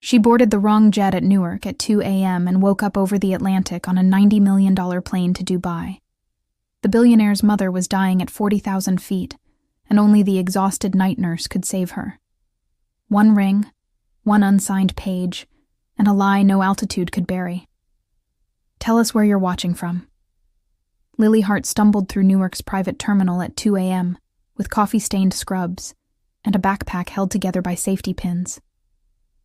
She boarded the wrong jet at Newark at 2 a.m. and woke up over the Atlantic on a $90 million plane to Dubai. The billionaire's mother was dying at 40,000 feet, and only the exhausted night nurse could save her. One ring, one unsigned page, and a lie no altitude could bury. "Tell us where you're watching from." Lily Hart stumbled through Newark's private terminal at 2 a.m. with coffee-stained scrubs and a backpack held together by safety pins.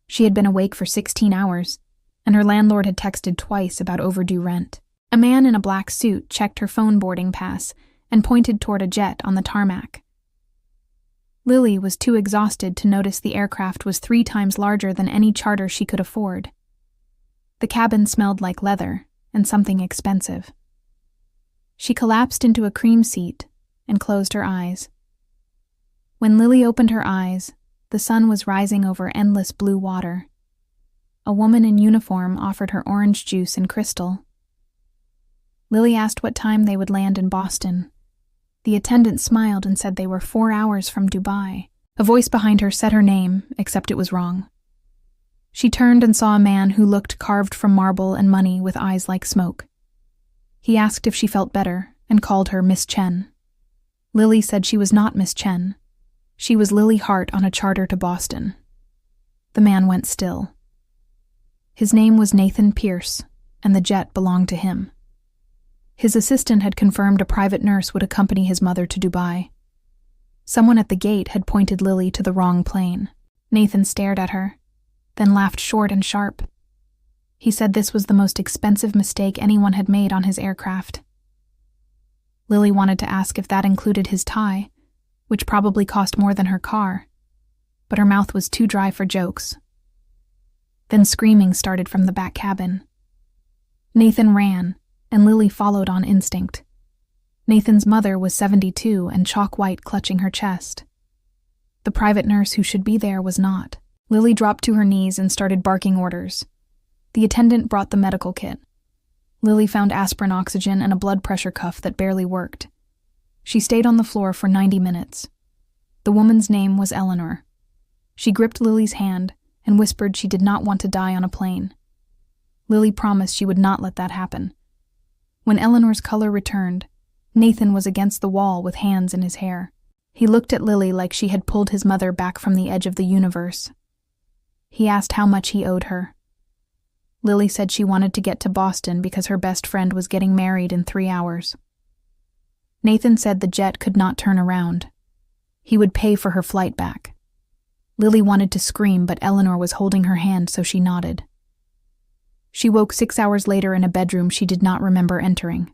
She had been awake for 16 hours, and her landlord had texted twice about overdue rent. A man in a black suit checked her phone boarding pass and pointed toward a jet on the tarmac. Lily was too exhausted to notice the aircraft was 3 times larger than any charter she could afford. The cabin smelled like leather and something expensive. She collapsed into a cream seat and closed her eyes. When Lily opened her eyes, the sun was rising over endless blue water. A woman in uniform offered her orange juice and crystal. Lily asked what time they would land in Boston. The attendant smiled and said they were 4 hours from Dubai. A voice behind her said her name, except it was wrong. She turned and saw a man who looked carved from marble and money with eyes like smoke. He asked if she felt better and called her Miss Chen. Lily said she was not Miss Chen. She was Lily Hart on a charter to Boston. The man went still. His name was Nathan Pierce, and the jet belonged to him. His assistant had confirmed a private nurse would accompany his mother to Dubai. Someone at the gate had pointed Lily to the wrong plane. Nathan stared at her, then laughed short and sharp. He said this was the most expensive mistake anyone had made on his aircraft. Lily wanted to ask if that included his tie, which probably cost more than her car, but her mouth was too dry for jokes. Then screaming started from the back cabin. Nathan ran, and Lily followed on instinct. Nathan's mother was 72 and chalk-white, clutching her chest. The private nurse who should be there was not. Lily dropped to her knees and started barking orders. The attendant brought the medical kit. Lily found aspirin oxygen and a blood pressure cuff that barely worked. She stayed on the floor for 90 minutes. The woman's name was Eleanor. She gripped Lily's hand and whispered she did not want to die on a plane. Lily promised she would not let that happen. When Eleanor's color returned, Nathan was against the wall with hands in his hair. He looked at Lily like she had pulled his mother back from the edge of the universe. He asked how much he owed her. Lily said she wanted to get to Boston because her best friend was getting married in 3 hours. Nathan said the jet could not turn around. He would pay for her flight back. Lily wanted to scream, but Eleanor was holding her hand, so she nodded. She woke 6 hours later in a bedroom she did not remember entering.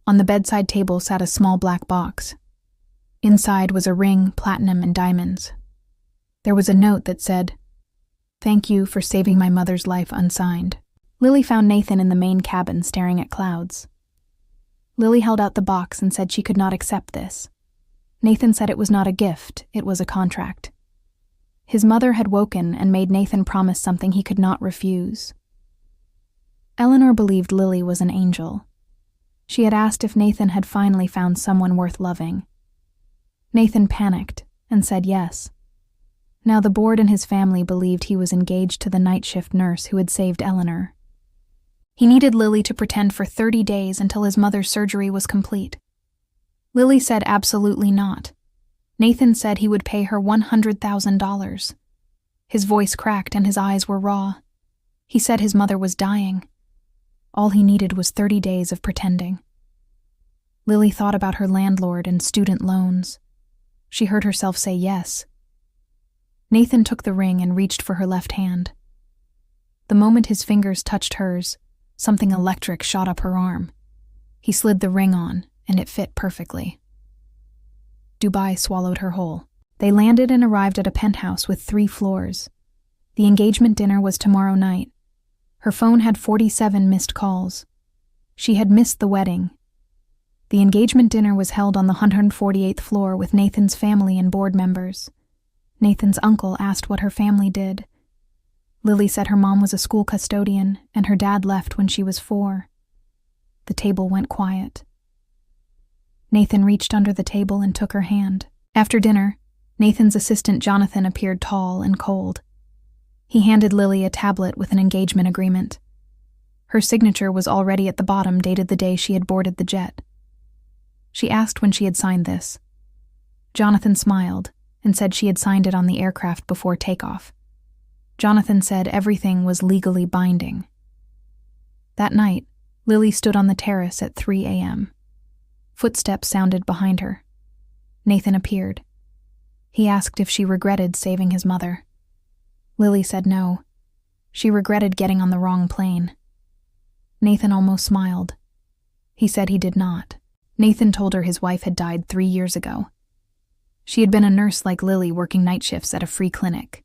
On the bedside table sat a small black box. Inside was a ring, platinum, and diamonds. There was a note that said, "Thank you for saving my mother's life," unsigned. Lily found Nathan in the main cabin staring at clouds. Lily held out the box and said she could not accept this. Nathan said it was not a gift, it was a contract. His mother had woken and made Nathan promise something he could not refuse. Eleanor believed Lily was an angel. She had asked if Nathan had finally found someone worth loving. Nathan panicked and said yes. Now the board and his family believed he was engaged to the night shift nurse who had saved Eleanor. He needed Lily to pretend for 30 days until his mother's surgery was complete. Lily said absolutely not. Nathan said he would pay her $100,000. His voice cracked and his eyes were raw. He said his mother was dying. All he needed was 30 days of pretending. Lily thought about her landlord and student loans. She heard herself say yes. Nathan took the ring and reached for her left hand. The moment his fingers touched hers, something electric shot up her arm. He slid the ring on, and it fit perfectly. Dubai swallowed her whole. They landed and arrived at a penthouse with 3 floors. The engagement dinner was tomorrow night. Her phone had 47 missed calls. She had missed the wedding. The engagement dinner was held on the 148th floor with Nathan's family and board members. Nathan's uncle asked what her family did. Lily said her mom was a school custodian and her dad left when she was 4. The table went quiet. Nathan reached under the table and took her hand. After dinner, Nathan's assistant Jonathan appeared tall and cold. He handed Lily a tablet with an engagement agreement. Her signature was already at the bottom, dated the day she had boarded the jet. She asked when she had signed this. Jonathan smiled and said she had signed it on the aircraft before takeoff. Jonathan said everything was legally binding. That night, Lily stood on the terrace at 3 a.m. Footsteps sounded behind her. Nathan appeared. He asked if she regretted saving his mother. Lily said no. She regretted getting on the wrong plane. Nathan almost smiled. He said he did not. Nathan told her his wife had died 3 years ago. She had been a nurse like Lily, working night shifts at a free clinic.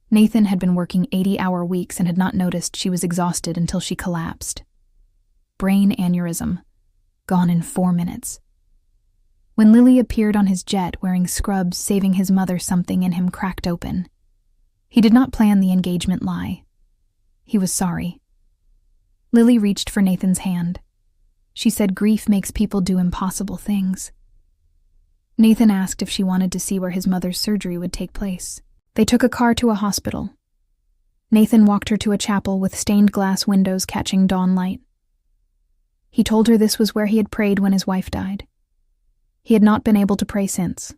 Nathan had been working 80-hour weeks and had not noticed she was exhausted until she collapsed. Brain aneurysm. Gone in 4 minutes. When Lily appeared on his jet wearing scrubs, saving his mother, something in him cracked open. He did not plan the engagement lie. He was sorry. Lily reached for Nathan's hand. She said grief makes people do impossible things. Nathan asked if she wanted to see where his mother's surgery would take place. They took a car to a hospital. Nathan walked her to a chapel with stained glass windows catching dawn light. He told her this was where he had prayed when his wife died. He had not been able to pray since.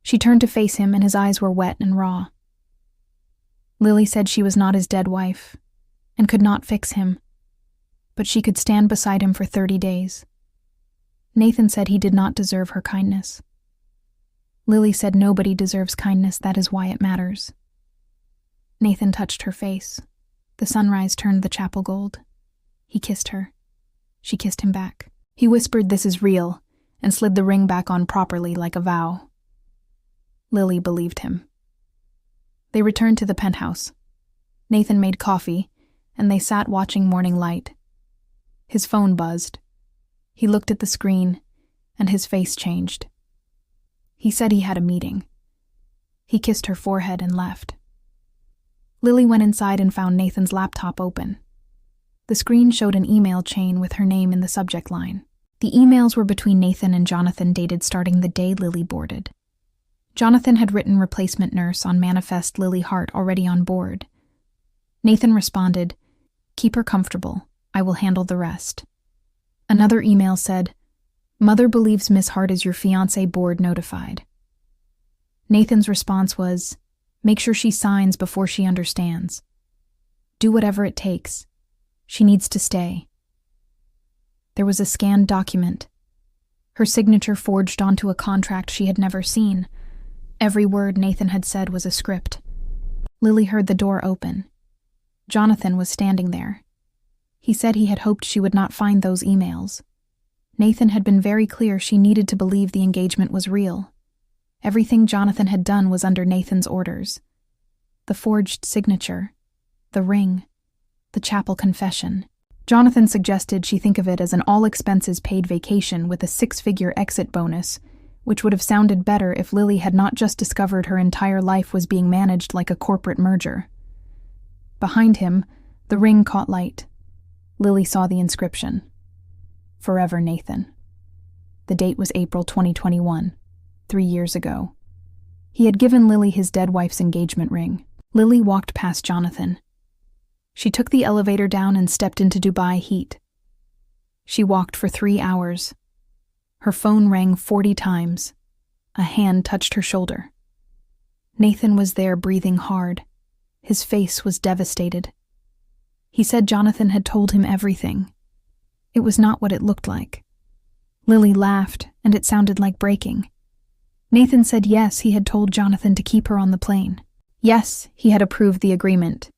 She turned to face him, and his eyes were wet and raw. Lily said she was not his dead wife and could not fix him, but she could stand beside him for 30 days. Nathan said he did not deserve her kindness. Lily said nobody deserves kindness, that is why it matters. Nathan touched her face. The sunrise turned the chapel gold. He kissed her. She kissed him back. He whispered, "This is real," and slid the ring back on properly like a vow. Lily believed him. They returned to the penthouse. Nathan made coffee, and they sat watching morning light. His phone buzzed. He looked at the screen, and his face changed. He said he had a meeting. He kissed her forehead and left. Lily went inside and found Nathan's laptop open. The screen showed an email chain with her name in the subject line. The emails were between Nathan and Jonathan, dated starting the day Lily boarded. Jonathan had written replacement nurse on manifest Lily Hart already on board. Nathan responded, "Keep her comfortable. I will handle the rest." Another email said, "Mother believes Miss Hart is your fiancé, board notified." Nathan's response was, "Make sure she signs before she understands. Do whatever it takes. She needs to stay." There was a scanned document. Her signature forged onto a contract she had never seen. Every word Nathan had said was a script. Lily heard the door open. Jonathan was standing there. He said he had hoped she would not find those emails. Nathan had been very clear she needed to believe the engagement was real. Everything Jonathan had done was under Nathan's orders. The forged signature, the ring, the chapel confession. Jonathan suggested she think of it as an all-expenses-paid vacation with a 6-figure exit bonus, which would have sounded better if Lily had not just discovered her entire life was being managed like a corporate merger. Behind him, the ring caught light. Lily saw the inscription. "Forever, Nathan." The date was April 2021, 3 years ago. He had given Lily his dead wife's engagement ring. Lily walked past Jonathan. She took the elevator down and stepped into Dubai heat. She walked for 3 hours. Her phone rang 40 times. A hand touched her shoulder. Nathan was there, breathing hard. His face was devastated. He said Jonathan had told him everything. It was not what it looked like. Lily laughed, and it sounded like breaking. Nathan said yes, he had told Jonathan to keep her on the plane. Yes, he had approved the agreement.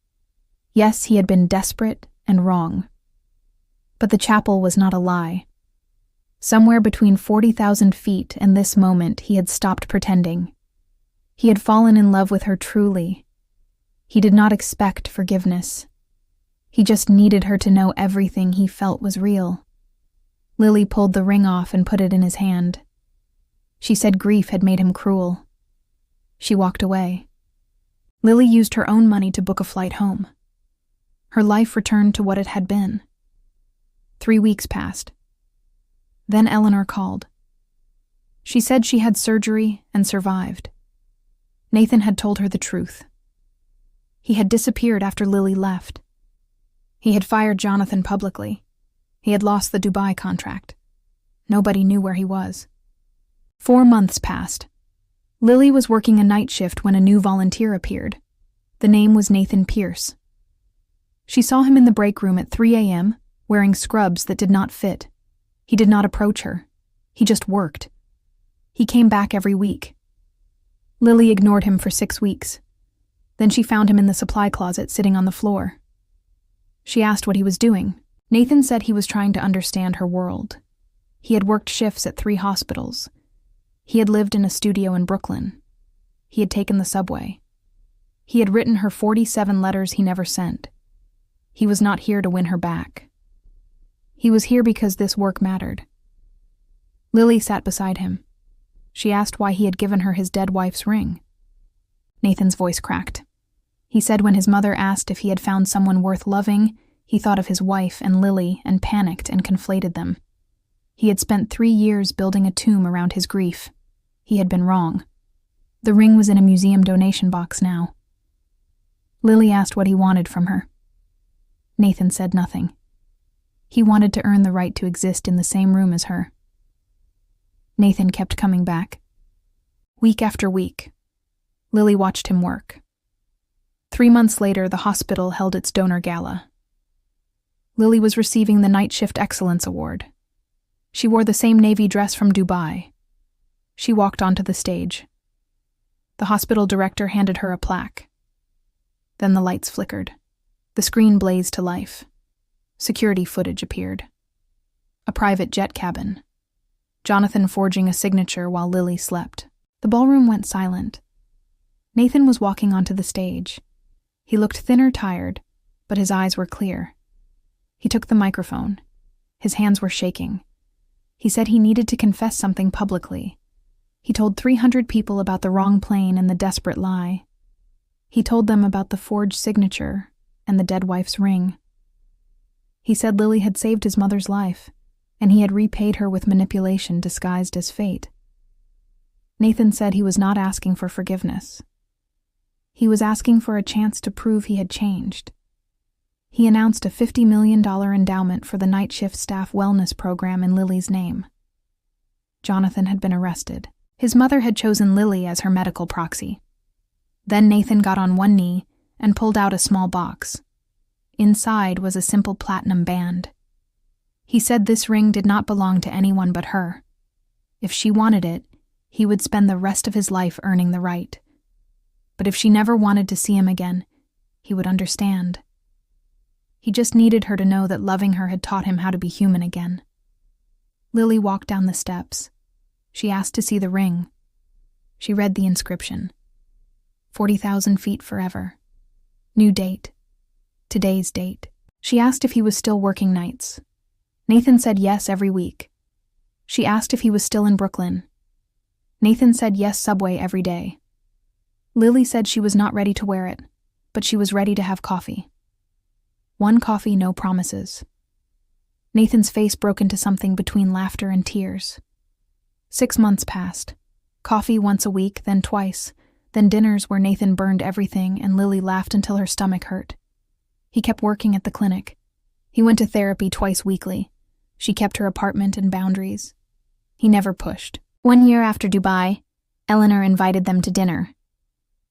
Yes, he had been desperate and wrong. But the chapel was not a lie. Somewhere between 40,000 feet and this moment, he had stopped pretending. He had fallen in love with her truly. He did not expect forgiveness. He just needed her to know everything he felt was real. Lily pulled the ring off and put it in his hand. She said grief had made him cruel. She walked away. Lily used her own money to book a flight home. Her life returned to what it had been. 3 weeks passed. Then Eleanor called. She said she had surgery and survived. Nathan had told her the truth. He had disappeared after Lily left. He had fired Jonathan publicly. He had lost the Dubai contract. Nobody knew where he was. 4 months passed. Lily was working a night shift when a new volunteer appeared. The name was Nathan Pierce. She saw him in the break room at 3 a.m., wearing scrubs that did not fit. He did not approach her. He just worked. He came back every week. Lily ignored him for 6 weeks. Then she found him in the supply closet sitting on the floor. She asked what he was doing. Nathan said he was trying to understand her world. He had worked shifts at 3 hospitals. He had lived in a studio in Brooklyn. He had taken the subway. He had written her 47 letters he never sent. He was not here to win her back. He was here because this work mattered. Lily sat beside him. She asked why he had given her his dead wife's ring. Nathan's voice cracked. He said when his mother asked if he had found someone worth loving, he thought of his wife and Lily and panicked and conflated them. He had spent 3 years building a tomb around his grief. He had been wrong. The ring was in a museum donation box now. Lily asked what he wanted from her. Nathan said nothing. He wanted to earn the right to exist in the same room as her. Nathan kept coming back. Week after week, Lily watched him work. 3 months later, the hospital held its donor gala. Lily was receiving the Night Shift Excellence Award. She wore the same navy dress from Dubai. She walked onto the stage. The hospital director handed her a plaque. Then the lights flickered. The screen blazed to life. Security footage appeared. A private jet cabin. Jonathan forging a signature while Lily slept. The ballroom went silent. Nathan was walking onto the stage. He looked thinner, tired, but his eyes were clear. He took the microphone. His hands were shaking. He said he needed to confess something publicly. He told 300 people about the wrong plane and the desperate lie. He told them about the forged signature and the dead wife's ring. He said Lily had saved his mother's life, and he had repaid her with manipulation disguised as fate. Nathan said he was not asking for forgiveness. He was asking for a chance to prove he had changed. He announced a $50 million endowment for the night shift staff wellness program in Lily's name. Jonathan had been arrested. His mother had chosen Lily as her medical proxy. Then Nathan got on one knee and pulled out a small box. Inside was a simple platinum band. He said this ring did not belong to anyone but her. If she wanted it, he would spend the rest of his life earning the right. But if she never wanted to see him again, he would understand. He just needed her to know that loving her had taught him how to be human again. Lily walked down the steps. She asked to see the ring. She read the inscription. 40,000 feet forever. New date. Today's date. She asked if he was still working nights. Nathan said yes every week. She asked if he was still in Brooklyn. Nathan said yes subway every day. Lily said she was not ready to wear it, but she was ready to have coffee. One coffee, no promises. Nathan's face broke into something between laughter and tears. 6 months passed. Coffee once a week, then twice, then dinners where Nathan burned everything and Lily laughed until her stomach hurt. He kept working at the clinic. He went to therapy twice weekly. She kept her apartment and boundaries. He never pushed. 1 year after Dubai, Eleanor invited them to dinner.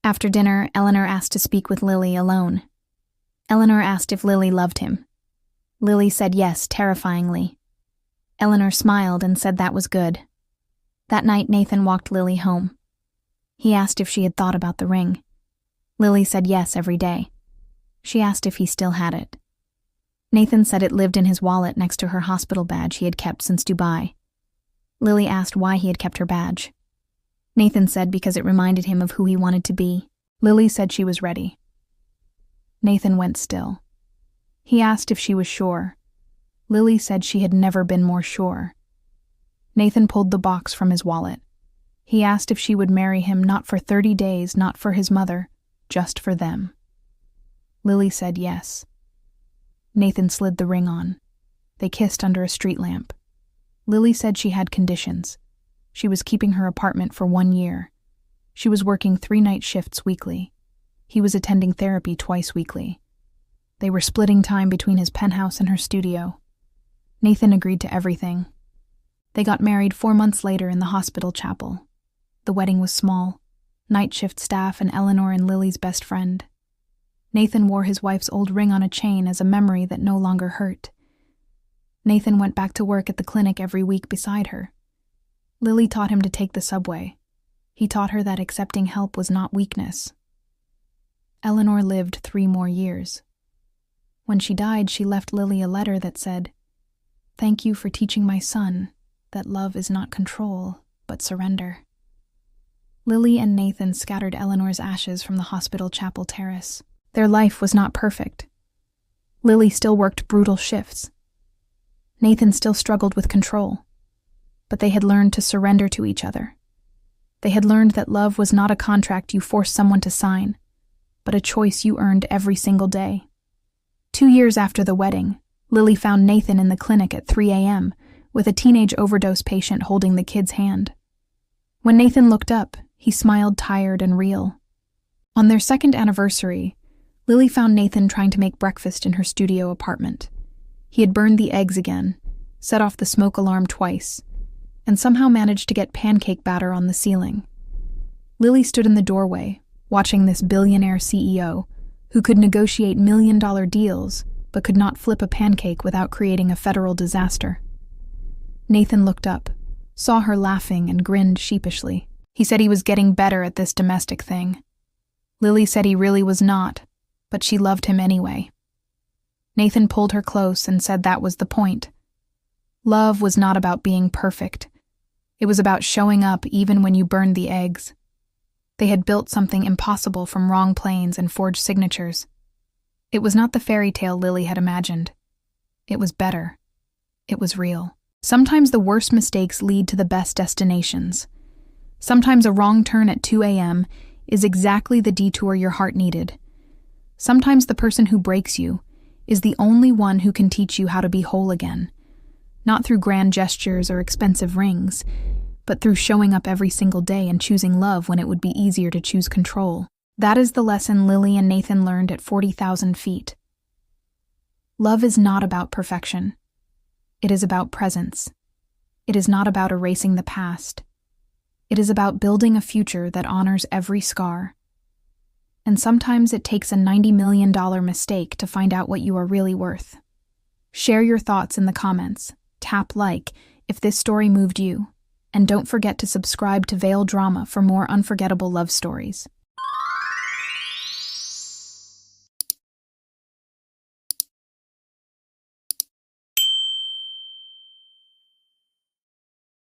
After dinner, Eleanor asked to speak with Lily alone. Eleanor asked if Lily loved him. Lily said yes, terrifyingly. Eleanor smiled and said that was good. That night, Nathan walked Lily home. He asked if she had thought about the ring. Lily said yes every day. She asked if he still had it. Nathan said it lived in his wallet next to her hospital badge he had kept since Dubai. Lily asked why he had kept her badge. Nathan said because it reminded him of who he wanted to be. Lily said she was ready. Nathan went still. He asked if she was sure. Lily said she had never been more sure. Nathan pulled the box from his wallet. He asked if she would marry him not for 30 days, not for his mother, just for them. Lily said yes. Nathan slid the ring on. They kissed under a street lamp. Lily said she had conditions. She was keeping her apartment for 1 year. She was working 3 night shifts weekly. He was attending therapy twice weekly. They were splitting time between his penthouse and her studio. Nathan agreed to everything. They got married 4 months later in the hospital chapel. The wedding was small. Night shift staff and Eleanor and Lily's best friend. Nathan wore his wife's old ring on a chain as a memory that no longer hurt. Nathan went back to work at the clinic every week beside her. Lily taught him to take the subway. He taught her that accepting help was not weakness. Eleanor lived 3 more years. When she died, she left Lily a letter that said, "Thank you for teaching my son that love is not control, but surrender." Lily and Nathan scattered Eleanor's ashes from the hospital chapel terrace. Their life was not perfect. Lily still worked brutal shifts. Nathan still struggled with control. But they had learned to surrender to each other. They had learned that love was not a contract you forced someone to sign, but a choice you earned every single day. 2 years after the wedding, Lily found Nathan in the clinic at 3 a.m. with a teenage overdose patient holding the kid's hand. When Nathan looked up, he smiled tired and real. On their 2nd anniversary, Lily found Nathan trying to make breakfast in her studio apartment. He had burned the eggs again, set off the smoke alarm twice, and somehow managed to get pancake batter on the ceiling. Lily stood in the doorway, watching this billionaire CEO, who could negotiate million-dollar deals but could not flip a pancake without creating a federal disaster. Nathan looked up, saw her laughing, and grinned sheepishly. He said he was getting better at this domestic thing. Lily said he really was not, but she loved him anyway. Nathan pulled her close and said that was the point. Love was not about being perfect. It was about showing up even when you burned the eggs. They had built something impossible from wrong planes and forged signatures. It was not the fairy tale Lily had imagined. It was better. It was real. Sometimes the worst mistakes lead to the best destinations. Sometimes a wrong turn at 2 a.m. is exactly the detour your heart needed. Sometimes the person who breaks you is the only one who can teach you how to be whole again. Not through grand gestures or expensive rings, but through showing up every single day and choosing love when it would be easier to choose control. That is the lesson Lily and Nathan learned at 40,000 feet. Love is not about perfection. It is about presence. It is not about erasing the past. It is about building a future that honors every scar. And sometimes it takes a $90 million mistake to find out what you are really worth. Share your thoughts in the comments. Tap like if this story moved you. And don't forget to subscribe to Veil Drama for more unforgettable love stories.